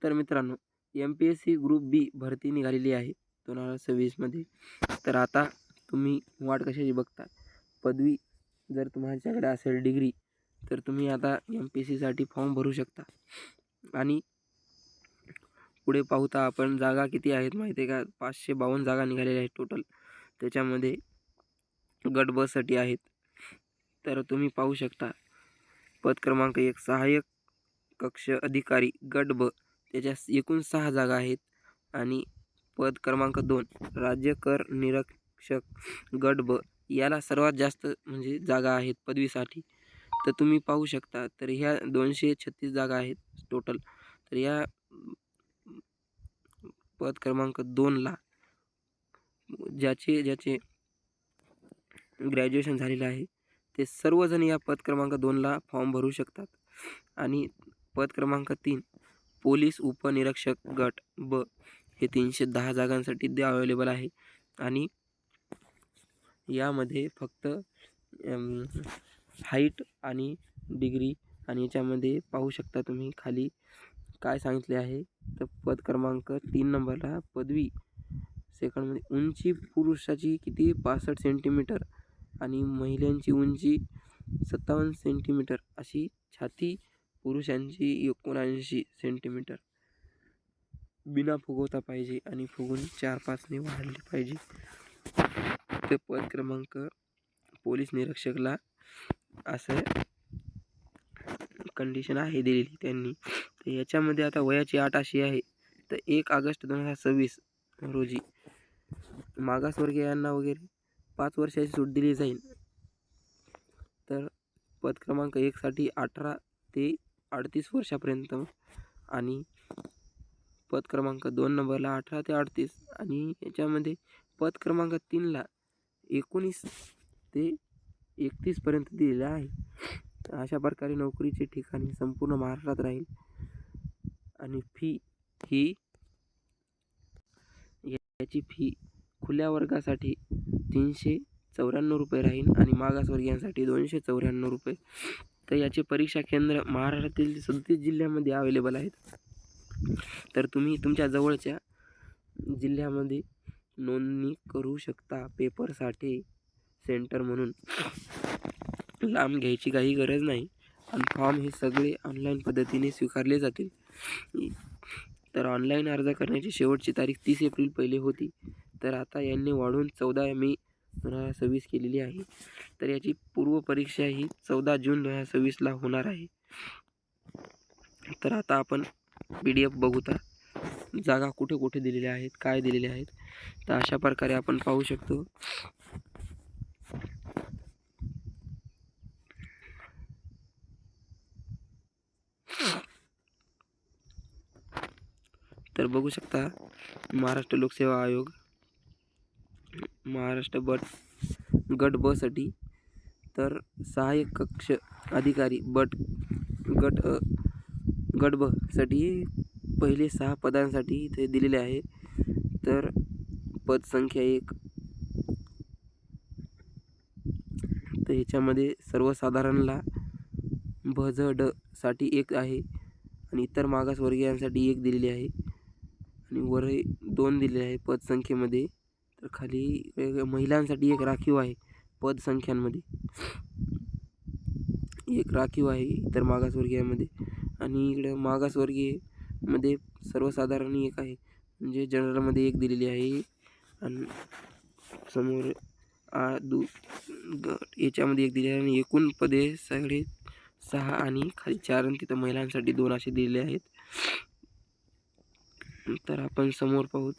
तर मित्रांनो, MPSC group बी भरती निघालेली आहे 2026मध्ये. तर आता तुम्ही वाट कशाची बघता? पदवी जर तुमच्याकडे असेल डिग्री, तर तुम्ही आता MPSCसाठी फॉर्म भरू शकता. आणि पुढे पाहता आपण जागा किती आहेत माहिती आहे का? 552 जागा निघालेल्या आहेत टोटल. त्याच्यामध्ये गट ब साठी आहेत. तर तुम्ही पाहू शकता पद क्रमांक 1 सहाय्यक कक्ष अधिकारी गट ब, त्याच्या एकूण 6 जागा आहेत. आणि पद क्रमांक 2 राज्य कर निरीक्षक गट ब, याला सर्वात जास्त म्हणजे जागा आहेत पदवीसाठी. तर तुम्ही पाहू शकता, तर ह्या 236 जागा आहेत टोटल. तर या पद क्रमांक 2ला ज्याचे ग्रॅज्युएशन झालेलं आहे ते सर्वजण या पद क्रमांक 2ला फॉर्म भरू शकतात. आणि पद क्रमांक 3 पोलीस उपनिरीक्षक गट ब, हे 310 जागांसाठी अवेलेबल आहे. आणि यामध्ये फक्त हाईट आणि डिग्री, आणि याच्यामध्ये पाहू शकता तुम्ही खाली काय सांगितले आहे. तर पद क्रमांक 3 नंबरला पदवी सेकंडमध्ये उंची पुरुषाची किती 65 सेंटीमीटर आणि महिलांची उंची 57 सेंटीमीटर अशी, छाती पुरुषांची 79 सेंटीमीटर, बिना फुगवता पाहिजे आणि फुगून 4-5 वाढली पाहिजे. ते पद क्रमांक पोलीस निरीक्षकला असं कंडिशन आहे दिलेली त्यांनी. तर याच्यामध्ये आता वयाची अट अशी आहे, तर 1 ऑगस्ट 2026 रोजी मागासवर्गीयांना वगैरे 5 वर्षाची सूट दिली जाईल. तर पद क्रमांक 1 साठी 18 ते 38 वर्षापर्यंत, आणि पद क्रमांक 2 नंबरला 18 ते 38, आणि याच्यामध्ये पद क्रमांक 3ला 19 ते 31 पर्यंत दिलेलं आहे. अशा प्रकारे नोकरीचे ठिकाणी संपूर्ण महाराष्ट्रात राहील. आणि फी ही याची फी खुल्या वर्गासाठी 394 रुपये राहील आणि मागासवर्गीयांसाठी 294 रुपये. तर याचे परीक्षा केंद्र महाराष्ट्रातील 37 जिल्ह्यामध्ये अवेलेबल आहेत. तर तुम्ही तुमच्या जवळच्या जिल्ह्यामध्ये नोंदणी करू शकता पेपरसाठी सेंटर म्हणून. लांब घ्यायची काही गरज नाही, आणि फॉर्म हे सगळे ऑनलाईन पद्धतीने स्वीकारले जातील. तर ऑनलाईन अर्ज करण्याची शेवटची तारीख 30 एप्रिल पहिले होती, तर आता यांनी वाढवून 14 मे 2026 केलेली आहे. तर याची पूर्वपरीक्षा ही 14 जून 2026ला होणार आहे. तर आता आपण PDF बघूता जागा कुठे कुठे दिलेल्या आहेत, काय दिलेले आहेत. तर अशा प्रकारे आपण पाहू शकतो. तर बघू शकता महाराष्ट्र लोकसेवा आयोग महाराष्ट्र गट ब साठी, तर सहाय्यक कक्ष अधिकारी गट ब साठी पहिले 6 पदांसाठी इथे दिलेले आहे. तर पद संख्या 1, तर याच्यामध्ये सर्वसाधारणला भज ड साठी 1 आहे, आणि इतर मागासवर्गीयांसाठी 1 दिलेली आहे, आणि वर 2 दिलेले आहे पद संख्येमध्ये. तर खाली महिलांसाठी 1 राखीव आहे पद संख्यांमध्ये, 1 राखीव आहे इतर मागासवर्गीयांमध्ये. आणि इकडे मागासवर्गीयमध्ये सर्वसाधारण 1 आहे, म्हणजे जनरलमध्ये 1 दिलेली आहे. आणि समोर याच्यामध्ये 1 दिलेली आहे, आणि एकूण पदे सगळे 6 आणि खाली 4, आणि तिथं महिलांसाठी 2 असे दिलेले आहेत. तर आपण समोर पाहू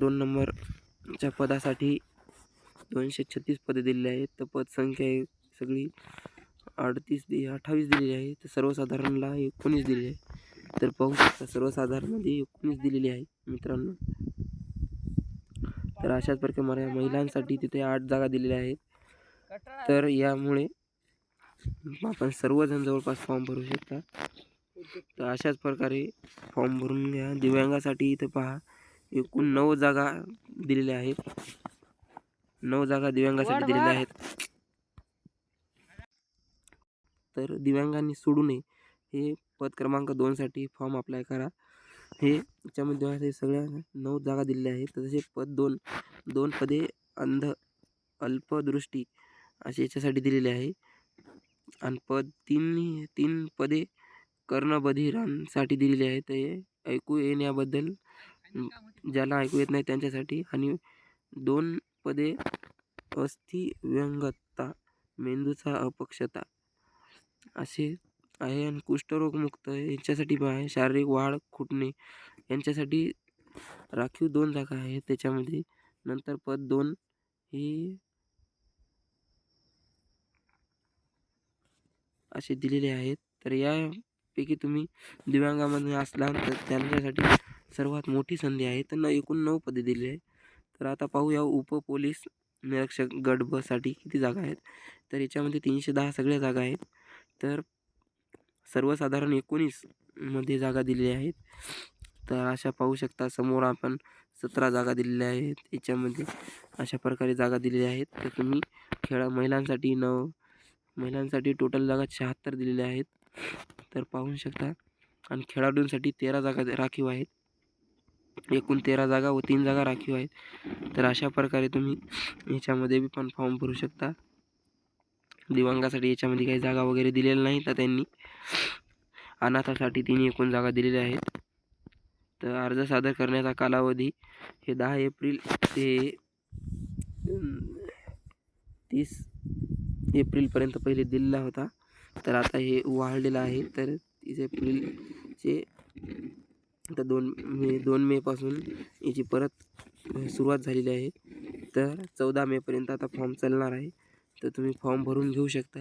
2 नंबरच्या पदासाठी 236 पदे दिलेली आहेत. तर पद संख्या सगळी 28 दिलेली आहे. तर सर्वसाधारणला 19 दिलेली आहे. तर पाहू शकता सर्वसाधारणमध्ये 19 दिलेली आहे मित्रांनो. तर अशाच प्रकारे महिलांसाठी तिथे 8 जागा दिलेल्या आहेत. तर यामुळे आपण सर्वजण जवळपास फॉर्म भरू शकता. तर अशाच प्रकारे फॉर्म भरून घ्या. दिव्यांगासाठी इथं पहा एकूण 9 जागा दिलेल्या आहेत. 9 जागा दिव्यांगासाठी दिलेल्या आहेत. तर दिव्यांगांनी सोडू नये हे पद क्रमांक 2साठी फॉर्म अप्लाय करा. हे याच्यामध्ये असे सगळ्या 9 जागा दिलेल्या आहेत. तर तसे पद 2 पदे अंध अल्पदृष्टी असे याच्यासाठी दिलेले आहे. आणि पद 3 पदे कर्णबधिरांसाठी दिलेली आहेत. हे ऐकू येण्याबद्दल ज्याला ऐकू येत नाही त्यांच्यासाठी. आणि 2 पदे अस्थिव्यंगता मेंदूचा अपक्षता असे आहे. आणि कुष्ठरोगमुक्त यांच्यासाठी पण आहे. शारीरिक वाढ खुटणे यांच्यासाठी राखीव 2 जागा आहेत त्याच्यामध्ये. नंतर पद 2 हे असे दिलेले आहेत. तर यापैकी तुम्ही दिव्यांगामध्ये असला तर त्यांच्यासाठी सर्वात मोठी संधी आहे. त्यांना एकूण 9 पदे दिलेली आहेत. तर आता पाहूया उपपोलीस निरीक्षक गट ब साठी किती जागा आहेत. तर याच्यामध्ये 310 सगळ्या जागा आहेत. तर सर्वसाधारण 19 मध्ये जागा दिलेल्या आहेत. तर अशा पाहू शकता समोर आपण 17 जागा दिलेल्या आहेत. याच्यामध्ये अशा प्रकारे जागा दिलेल्या आहेत. तर तुम्ही महिलांसाठी टोटल जागा 76 दिलेल्या आहेत. तर पाहू शकता. आणि खेळाडूंसाठी 13 जागा राखीव आहेत. एकूण 13 जागा व 3 जागा राखीव आहेत. तर अशा प्रकारे तुम्ही याच्यामध्ये बी पण फॉर्म भरू शकता. दिव्यांगासाठी याच्यामध्ये काही जागा वगैरे दिलेल्या नाही. तर त्यांनी अनाथासाठी 3 एकूण जागा दिलेल्या आहेत. तर अर्ज सादर करण्याचा कालावधी हे 10 एप्रिल ते 30 एप्रिलपर्यंत पहिले दिलेला होता. तर आता हे वाढलेलं आहे. तर 30 एप्रिलचे आता 2 मे पासून याची परत सुरुवात झालेली आहे. तर 14 मेपर्यंत आता फॉर्म चालणार आहे. तर तुम्ही फॉर्म भरून घेऊ शकता.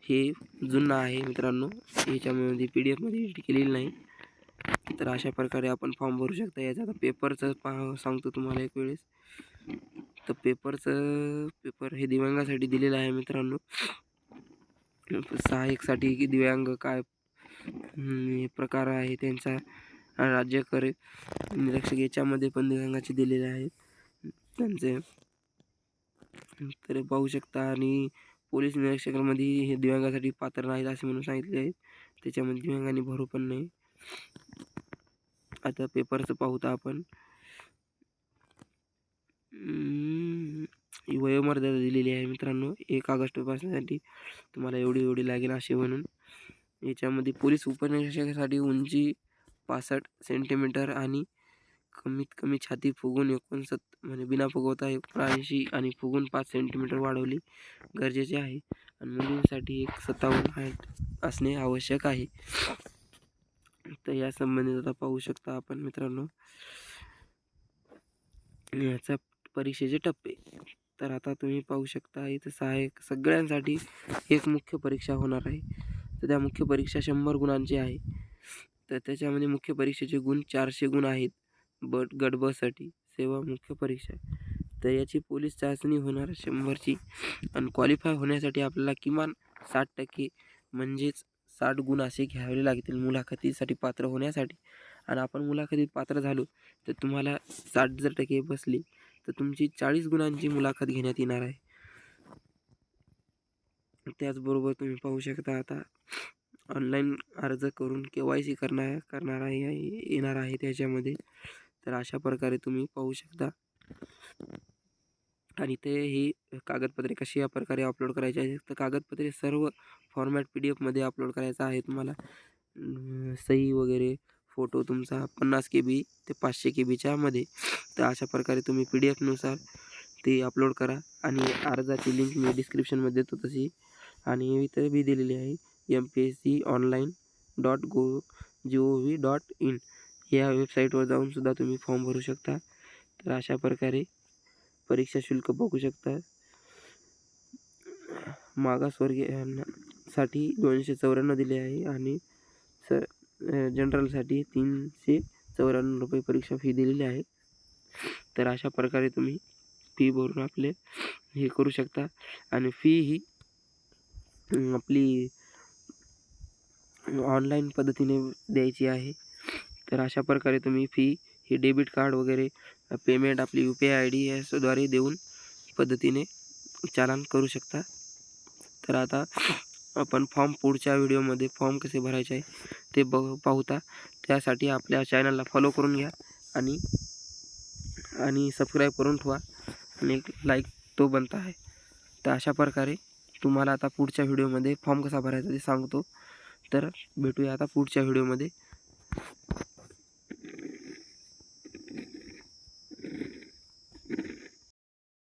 हे जुनं आहे मित्रांनो. याच्यामध्ये PDF एडिट केलेली नाही. तर अशा प्रकारे आपण फॉर्म भरू शकता. याचा आता पेपरचं सांगतो तुम्हाला एक वेळेस. तर पेपर हे दिव्यांगासाठी दिलेलं आहे मित्रांनो. सहाय्यकसाठी की दिव्यांग काय प्रकार आहे त्यांचा राज्यकर निरीक्षक याच्यामध्ये पण दिव्यांगाचे दिलेले आहेत त्यांचे. तर पाहू शकता. आणि पोलीस निरीक्षकांमध्ये हे दिव्यांगासाठी पात्र नाहीत असे म्हणून सांगितले आहे. त्याच्यामध्ये दिव्यांगांनी भरू पण नाही. आता पेपरचं पाहूत आपण. वयोमर्यादा दिलेली आहे मित्रांनो. 1 ऑगस्ट पासण्यासाठी तुम्हाला एवढी लागेल असे म्हणून. याच्यामध्ये पोलीस उपनिरीक्षकासाठी उंची 65 सेंटीमीटर आणि कमीत कमी छाती फुगून 69 म्हणजे बिना फुगवता 79 आणि फुगून 5 सेंटीमीटर वाढवली गरजेचे आहे. आणि मुलींसाठी 57 हाईट असणे आवश्यक आहे. तर या संबंधित आता पाहू शकता आपण मित्रांनो याचा परीक्षेचे टप्पे. तर आता तुम्ही पाहू शकता इथं सहाय्यक सगळ्यांसाठी एक मुख्य परीक्षा होणार आहे. तर त्या मुख्य परीक्षा 100 गुणांची आहे. तर त्याच्यामध्ये मुख्य परीक्षेचे गुण 400 गुण आहेत. गट ब साठी सेवा मुख्य परीक्षा. तर याची पोलीस चाचणी होणार 100ची. आणि क्वालिफाय होण्यासाठी आपल्याला किमान 60% म्हणजेच 60 गुण असे घ्यावे लागतील मुलाखतीसाठी पात्र होण्यासाठी. आणि आपण मुलाखतीत पात्र झालो तर तुम्हाला 60 जर टक्के बसले तर तुमची 40 गुणांची मुलाखत घेण्यात येणार आहे. त्याचबरोबर तुम्ही पाहू शकता आता ऑनलाईन अर्ज करून KYC करणार येणार आहे त्याच्यामध्ये. तर अशा प्रकारे तुम्ही पाहू शकता. आणि ते ही कागदपत्रे कशी या प्रकारे अपलोड करायची आहे. तर कागदपत्रे सर्व फॉर्मॅट PDF अपलोड करायचा आहे तुम्हाला. सही वगैरे फोटो तुमचा 50 KB ते 500 KBच्या मध्ये. तर अशा प्रकारे तुम्ही PDF ते अपलोड करा. आणि अर्जाची लिंक मी डिस्क्रिप्शनमध्ये देतो तशी. आणि इथं बी दिलेली आहे mpsconline.gov.in या वेबसाईटवर जाऊन सुद्धा तुम्ही फॉर्म भरू शकता. तर अशा प्रकारे परीक्षा शुल्क बघू शकता. मागासवर्गीयांसाठी 294 दिले आहे. आणि जनरलसाठी 394 रुपये परीक्षा फी दिलेली आहे. तर अशा प्रकारे तुम्ही फी भरून आपले हे करू शकता. आणि फी ही आपली ऑनलाईन पद्धतीने द्यायची आहे. तर अशा प्रकारे तुम्ही फी ही डेबिट कार्ड वगैरे पेमेंट आपली UPI ID याद्वारे देऊन पद्धतीने चालान करू शकता. तर आता आपण फॉर्म पुढच्या व्हिडिओमध्ये फॉर्म कसे भरायचे आहे ते पाहूता. त्यासाठी आपल्या चॅनलला फॉलो करून घ्या आणि सबस्क्राईब करून ठेवा आणि एक लाईक तो बनता आहे. तर अशा प्रकारे तुम्हाला आता पुढच्या व्हिडिओमध्ये फॉर्म कसा भरायचा ते सांगतो. तर भेटूया आता पुढच्या व्हिडिओमध्ये.